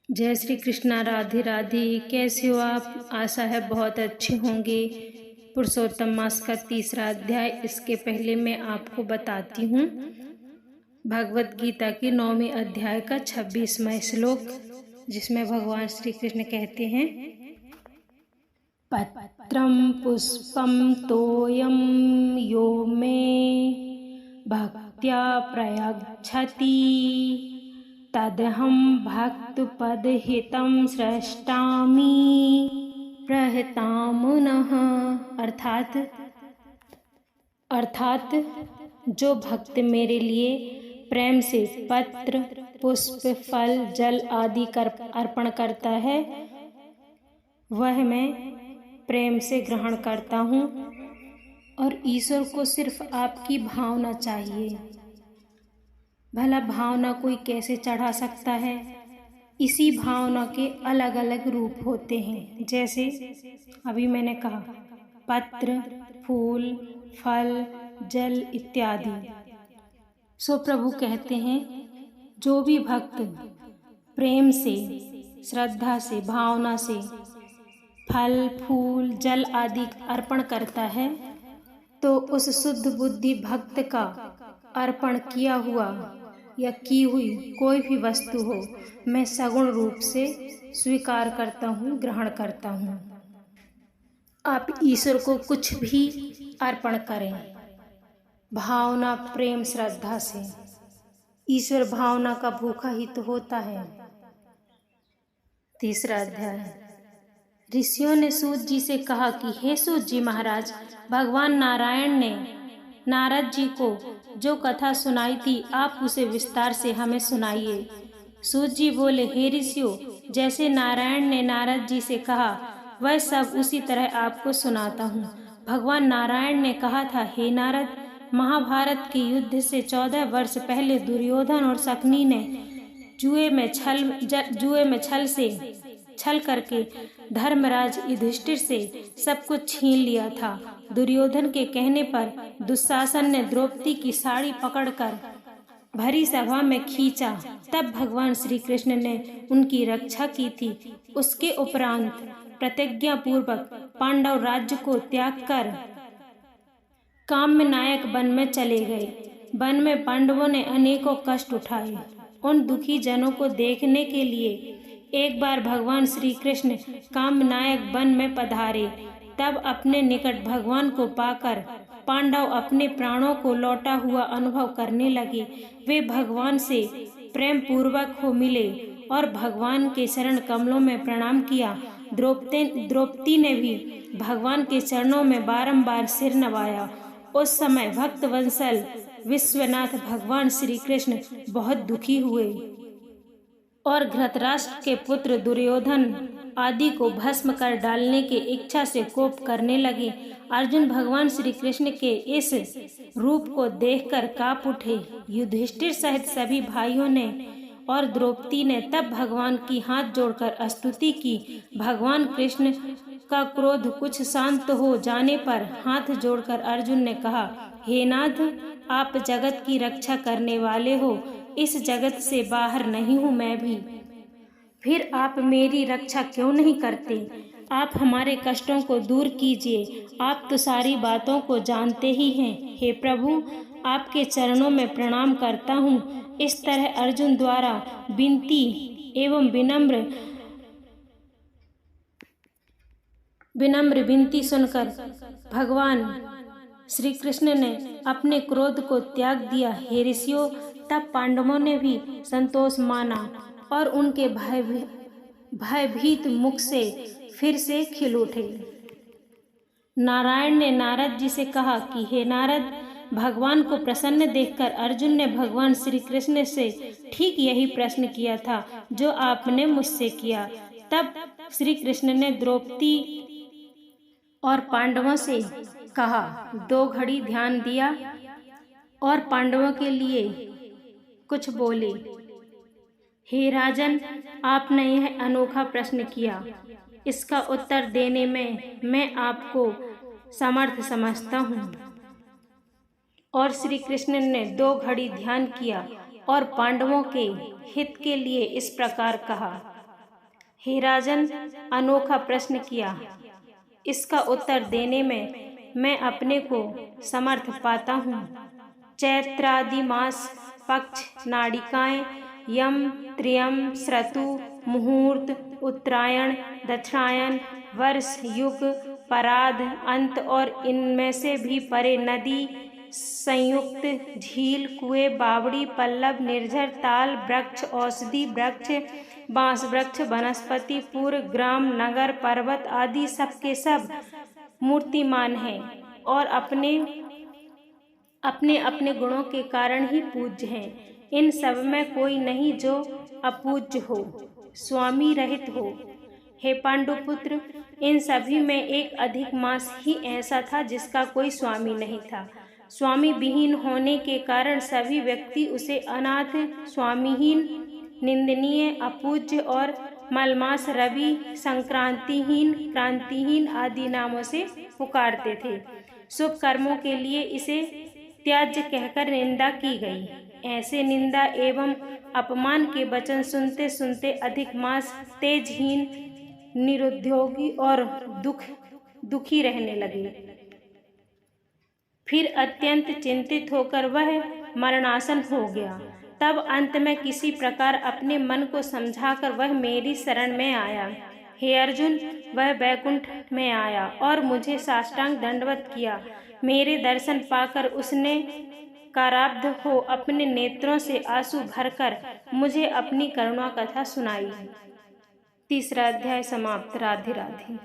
जय श्री कृष्णा। राधे राधे। कैसे हो आप? आशा है बहुत अच्छे होंगे। पुरुषोत्तम मास का 3रा अध्याय। इसके पहले मैं आपको बताती हूँ भगवत गीता के 9वें अध्याय का 26वां श्लोक, जिसमें भगवान श्री कृष्ण कहते हैं, पत्रम पुष्पम तोयम यो मे भक्त्या प्रयच्छति तदहं भक्तपदहितं सृष्टामि प्रहतामुनः। अर्थात जो भक्त मेरे लिए प्रेम से पत्र, पुष्प, फल, जल आदि कर अर्पण करता है, वह मैं प्रेम से ग्रहण करता हूँ। और ईश्वर को सिर्फ आपकी भावना चाहिए। भला भावना कोई कैसे चढ़ा सकता है? इसी भावना के अलग अलग रूप होते हैं, जैसे अभी मैंने कहा, पत्र, फूल, फल, जल इत्यादि। सो प्रभु कहते हैं, जो भी भक्त प्रेम से, श्रद्धा से, भावना से फल, फूल, जल आदि अर्पण करता है, तो उस शुद्ध बुद्धि भक्त का अर्पण किया हुआ या की हुई कोई भी वस्तु हो, मैं सगुण रूप से स्वीकार करता हूँ, ग्रहण करता हूँ। आप ईश्वर को कुछ भी अर्पण करें, भावना, प्रेम, श्रद्धा से। ईश्वर भावना का भूखा ही तो होता है। 3रा अध्याय। ऋषियों ने सूत जी से कहा कि हे सूत जी महाराज, भगवान नारायण ने नारद जी को जो कथा सुनाई थी, आप उसे विस्तार से हमें सुनाइए। सूत जी बोले, हे ऋषियों, जैसे नारायण ने नारद जी से कहा, वह सब उसी तरह आपको सुनाता हूँ। भगवान नारायण ने कहा था, हे नारद, महाभारत के युद्ध से 14 वर्ष पहले दुर्योधन और शकुनी ने जुए में छल करके धर्मराज युधिष्ठिर से सब कुछ छीन लिया था। दुर्योधन के कहने पर दुशासन ने द्रौपदी की साड़ी पकड़कर भरी सभा में खींचा, तब भगवान श्री कृष्ण ने उनकी रक्षा की थी। उसके उपरांत प्रतिज्ञा पूर्वक पांडव राज्य को त्याग कर काम्य नायक वन में चले गए। वन में पांडवों ने अनेकों कष्ट उठाए। उन दुखी जनों को देखने के लिए एक बार भगवान श्री कृष्ण कामनायक वन में पधारे। तब अपने निकट भगवान को पाकर पांडव अपने प्राणों को लौटा हुआ अनुभव करने लगे। वे भगवान से प्रेम पूर्वक हो मिले और भगवान के चरण कमलों में प्रणाम किया। द्रौपदी ने भी भगवान के चरणों में बारंबार सिर नवाया। उस समय भक्त वंशल विश्वनाथ भगवान श्री कृष्ण बहुत दुखी हुए और धृतराष्ट्र के पुत्र दुर्योधन आदि को भस्म कर डालने की इच्छा से कोप करने लगे। अर्जुन भगवान श्री कृष्ण के इस रूप को देखकर कांप उठे। युधिष्ठिर सहित सभी भाइयों ने और द्रौपदी ने तब भगवान की हाथ जोड़कर स्तुति की। भगवान कृष्ण का क्रोध कुछ शांत हो जाने पर हाथ जोड़कर अर्जुन ने कहा, हे नाथ, आप जगत की रक्षा करने वाले हो, इस जगत से बाहर नहीं हूँ मैं भी, फिर आप मेरी रक्षा क्यों नहीं करते? आप हमारे कष्टों को दूर कीजिए, आप तो सारी बातों को जानते ही हैं। हे प्रभु, आपके चरणों में प्रणाम करता हूँ। इस तरह अर्जुन द्वारा विनती एवं विनम्र विनती सुनकर भगवान श्री कृष्ण ने अपने क्रोध को त्याग दिया। हे ऋषियों, तब पांडवों ने भी संतोष माना और उनके भयभीत मुख से फिर से खिल उठे। नारायण ने नारद जी से कहा कि हे नारद, भगवान को प्रसन्न देखकर अर्जुन ने भगवान श्री कृष्ण से ठीक यही प्रश्न किया था जो आपने मुझसे किया। तब श्री कृष्ण ने द्रौपदी और पांडवों से कहा, 2 घड़ी ध्यान दिया और पांडवों के लिए कुछ बोले। हे राजन, आपने यह अनोखा प्रश्न किया, इसका उत्तर देने में मैं आपको समर्थ समझता हूँ। और श्री कृष्ण ने 2 घड़ी ध्यान किया और पांडवों के हित के लिए इस प्रकार कहा, हे राजन, अनोखा प्रश्न किया। इसका उत्तर देने में मैं अपने को समर्थ पाता हूँ। चैत्रादि मास, पक्ष, नाड़िकाएं, यम, त्रियम, श्रतु, मुहूर्त, उत्तरायण, दक्षिणायन, वर्ष, युग, पराध, अंत और इनमें से भी परे नदी, संयुक्त, झील, कुएं, बावड़ी, पल्लव, निर्झर, ताल, वृक्ष, औषधि वृक्ष, बांस वृक्ष, वनस्पति, पूर्व, ग्राम, नगर, पर्वत आदि सब के सब मूर्तिमान हैं और अपने अपने गुणों के कारण ही पूज्य हैं। इन सब में कोई नहीं जो अपूज्य हो, स्वामी रहित हो। हे पांडुपुत्र, इन सभी में एक अधिक मास ही ऐसा था जिसका कोई स्वामी नहीं था। स्वामी विहीन होने के कारण सभी व्यक्ति उसे अनाथ, स्वामीहीन, निंदनीय, अपूज्य और मलमास, रवि, संक्रांतिहीन, क्रांतिहीन आदि नामों से पुकारते थे। शुभ कर्मों के लिए इसे त्याज्य कहकर निंदा की गई। ऐसे निंदा एवं अपमान के वचन सुनते सुनते अधिक मास तेजहीन, निरुद्योगी और दुखी रहने लगे। फिर अत्यंत चिंतित होकर वह मरणासन हो गया। तब अंत में किसी प्रकार अपने मन को समझाकर वह मेरी शरण में आया। हे अर्जुन, वह वैकुंठ में आया और मुझे साष्टांग दंडवत किया। मेरे दर्शन पाकर उसने काराब्ध हो अपने नेत्रों से आंसू भरकर मुझे अपनी करुणा कथा सुनाई। तीसरा अध्याय समाप्त। राधे राधे।